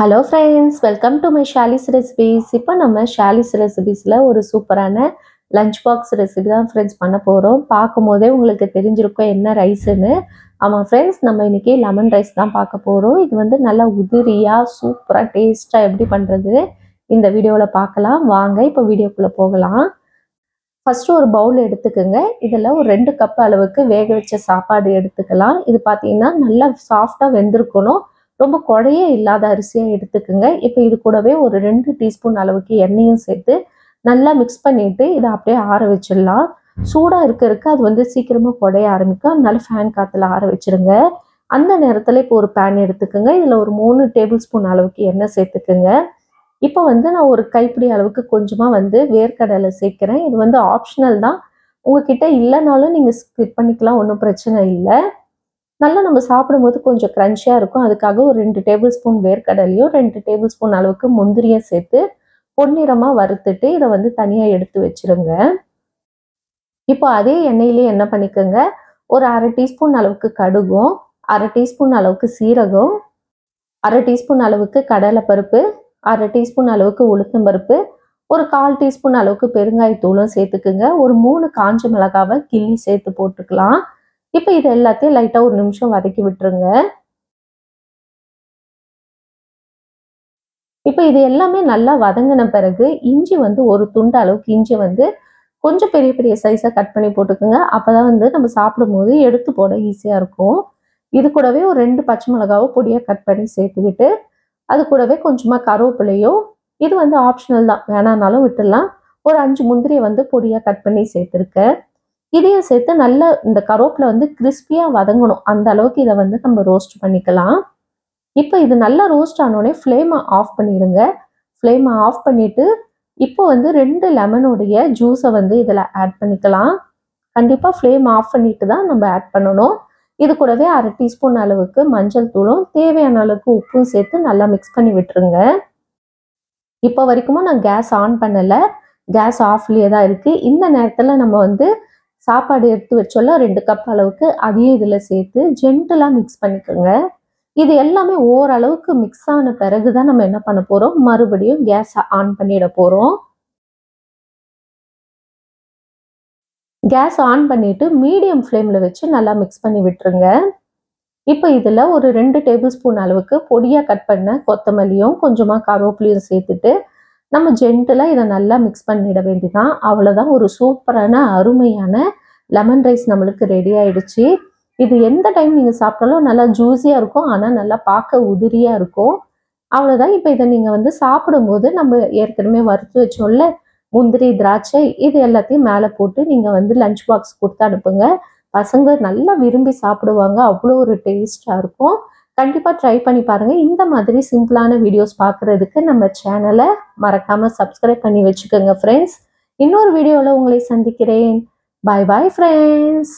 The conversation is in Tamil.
Hello friends, welcome to my Shali's recipes. இப்போ நம்ம ஷாலிஸ் ரெசிபீஸில் ஒரு சூப்பரான லஞ்ச் பாக்ஸ் ரெசிபி தான் ஃப்ரெண்ட்ஸ் பண்ண போகிறோம். பார்க்கும் போதே உங்களுக்கு தெரிஞ்சிருக்கும் என்ன ரைஸுன்னு. ஆமாம் ஃப்ரெண்ட்ஸ், நம்ம இன்றைக்கி லெமன் ரைஸ் தான் பார்க்க போகிறோம். இது வந்து நல்லா உதிரியாக சூப்பராக டேஸ்ட்டாக எப்படி பண்ணுறது இந்த வீடியோவில் பார்க்கலாம். வாங்க இப்போ வீடியோக்குள்ளே போகலாம். ஃபஸ்ட்டு ஒரு பவுல் எடுத்துக்கோங்க. இதில் ஒரு 2 கப் அளவுக்கு வேக வச்ச சாப்பாடு எடுத்துக்கலாம். இது பார்த்தீங்கன்னா நல்லா சாஃப்டாக வெந்திருக்கணும். ரொம்ப குழையே இல்லாத அரிசியாக எடுத்துக்கோங்க. இப்போ இது கூடவே ஒரு 2 டீஸ்பூன் அளவுக்கு எண்ணெயும் சேர்த்து நல்லா மிக்ஸ் பண்ணிவிட்டு இதை அப்படியே ஆற வச்சிடலாம். சூடாக இருக்க அது வந்து சீக்கிரமாக குழைய ஆரம்பிக்கும். அதனால ஃபேன் காற்றுல ஆற வச்சுருங்க. அந்த நேரத்தில் இப்போ ஒரு பேன் எடுத்துக்கோங்க. இதில் ஒரு 3 டேபிள் ஸ்பூன் அளவுக்கு எண்ணெய் சேர்த்துக்குங்க. இப்போ வந்து நான் ஒரு கைப்பிடி அளவுக்கு கொஞ்சமாக வந்து வேர்க்கடலை சேர்க்குறேன். இது வந்து ஆப்ஷனல் தான். உங்ககிட்ட இல்லைனாலும் நீங்கள் ஸ்கிப் பண்ணிக்கலாம், ஒன்றும் பிரச்சனை இல்லை. நல்லா நம்ம சாப்பிடும்போது கொஞ்சம் க்ரன்ச்சியாக இருக்கும். அதுக்காக ஒரு 2 டேபிள் ஸ்பூன் வேர்க்கடலையும் 2 டேபிள் ஸ்பூன் அளவுக்கு முந்திரியும் சேர்த்து பொன்னிறமாக வறுத்துட்டு இதை வந்து தனியாக எடுத்து வச்சுருங்க. இப்போ அதே எண்ணெயிலே என்ன பண்ணிக்கோங்க, ஒரு 1/2 டீஸ்பூன் அளவுக்கு கடுகும், 1/2 டீஸ்பூன் அளவுக்கு சீரகம், 1/2 டீஸ்பூன் அளவுக்கு கடலைப்பருப்பு, 1/2 டீஸ்பூன் அளவுக்கு உளுத்தம்பருப்பு, ஒரு 1/4 டீஸ்பூன் அளவுக்கு பெருங்காயத்தூளும் சேர்த்துக்குங்க. ஒரு 3 காஞ்ச மிளகாவை கிள்ளி சேர்த்து போட்டுக்கலாம். இப்போ இது எல்லாத்தையும் லைட்டாக ஒரு நிமிஷம் வதக்கி விட்டுருங்க. இப்போ இது எல்லாமே நல்லா வதங்கின பிறகு இஞ்சி வந்து ஒரு துண்டு அளவுக்கு இஞ்சி வந்து கொஞ்சம் பெரிய பெரிய சைஸாக கட் பண்ணி போட்டுக்கோங்க. அப்போ தான் வந்து நம்ம சாப்பிடும்போது எடுத்து போட ஈஸியாக இருக்கும். இது கூடவே ஒரு 2 பச்சை மிளகாவை பொடியாக கட் பண்ணி சேர்த்துக்கிட்டு அது கூடவே கொஞ்சமாக கருவேப்பிலையும், இது வந்து ஆப்ஷனல் தான், வேணான்னாலும் விட்டுடலாம். ஒரு 5 முந்திரியை வந்து பொடியாக கட் பண்ணி சேர்த்துருக்கேன். இதையும் சேர்த்து நல்லா இந்த கருவேப்பிலை வந்து கிறிஸ்பியாக வதங்கணும். அந்த அளவுக்கு இதை வந்து நம்ம ரோஸ்ட் பண்ணிக்கலாம். இப்போ இது நல்லா ரோஸ்ட் ஆனோடனே ஃப்ளேமை ஆஃப் பண்ணிடுங்க. ஃப்ளேமை ஆஃப் பண்ணிவிட்டு இப்போ வந்து 2 லெமனுடைய ஜூஸை வந்து இதில் ஆட் பண்ணிக்கலாம். கண்டிப்பாக ஃப்ளேம் ஆஃப் பண்ணிட்டு தான் நம்ம ஆட் பண்ணணும். இது கூடவே 1/2 டீஸ்பூன் அளவுக்கு மஞ்சள் தூளும் தேவையான அளவுக்கு உப்பும் சேர்த்து நல்லா மிக்ஸ் பண்ணி விட்டுருங்க. இப்போ வரைக்குமா நான் கேஸ் ஆன் பண்ணலை, கேஸ் ஆஃப்லேயே தான் இருக்குது. இந்த நேரத்தில் நம்ம வந்து சாப்பாடு எடுத்து வச்சோல்ல 2 கப் அளவுக்கு, அதையும் இதில் சேர்த்து ஜென்டலாக மிக்ஸ் பண்ணிக்கோங்க. இது எல்லாமே ஓரளவுக்கு மிக்ஸ் ஆன பிறகு தான் நம்ம என்ன பண்ண போகிறோம், மறுபடியும் கேஸை ஆன் பண்ணிட போகிறோம். கேஸ் ஆன் பண்ணிவிட்டு மீடியம் ஃப்ளேமில் வச்சு நல்லா மிக்ஸ் பண்ணி விட்டுருங்க. இப்போ இதில் ஒரு 2 டேபிள் ஸ்பூன் அளவுக்கு பொடியாக கட் பண்ண கொத்தமல்லியும் கொஞ்சமாக கருவேப்பிலையும் சேர்த்துட்டு நம்ம ஜென்டலாக இதை நல்லா மிக்ஸ் பண்ணிட வேண்டியதான். அவ்வளோதான், ஒரு சூப்பரான அருமையான லெமன் ரைஸ் நம்மளுக்கு ரெடி ஆயிடுச்சு. இது எந்த டைம் நீங்கள் சாப்பிட்டாலும் நல்லா ஜூஸியாக இருக்கும், ஆனால் நல்லா பார்க்க உதிரியாக இருக்கும். அவ்வளோதான். இப்போ இதை நீங்கள் வந்து சாப்பிடும்போது நம்ம ஏற்கனவே வறுத்து வச்சோம்ல முந்திரி, திராட்சை, இது எல்லாத்தையும் மேலே போட்டு நீங்கள் வந்து லஞ்ச் பாக்ஸ் கொடுத்து அனுப்புங்க. பசங்க நல்லா விரும்பி சாப்பிடுவாங்க. அவ்வளோ ஒரு டேஸ்ட்டாக இருக்கும். கண்டிப்பாக ட்ரை பண்ணி பாருங்கள். இந்த மாதிரி சிம்பிளான வீடியோஸ் பார்க்குறதுக்கு நம்ம சேனலை மறக்காமல் சப்ஸ்கிரைப் பண்ணி வச்சுக்கோங்க ஃப்ரெண்ட்ஸ். இன்னொரு வீடியோவில் உங்களை சந்திக்கிறேன். பாய் பாய் ஃப்ரெண்ட்ஸ்.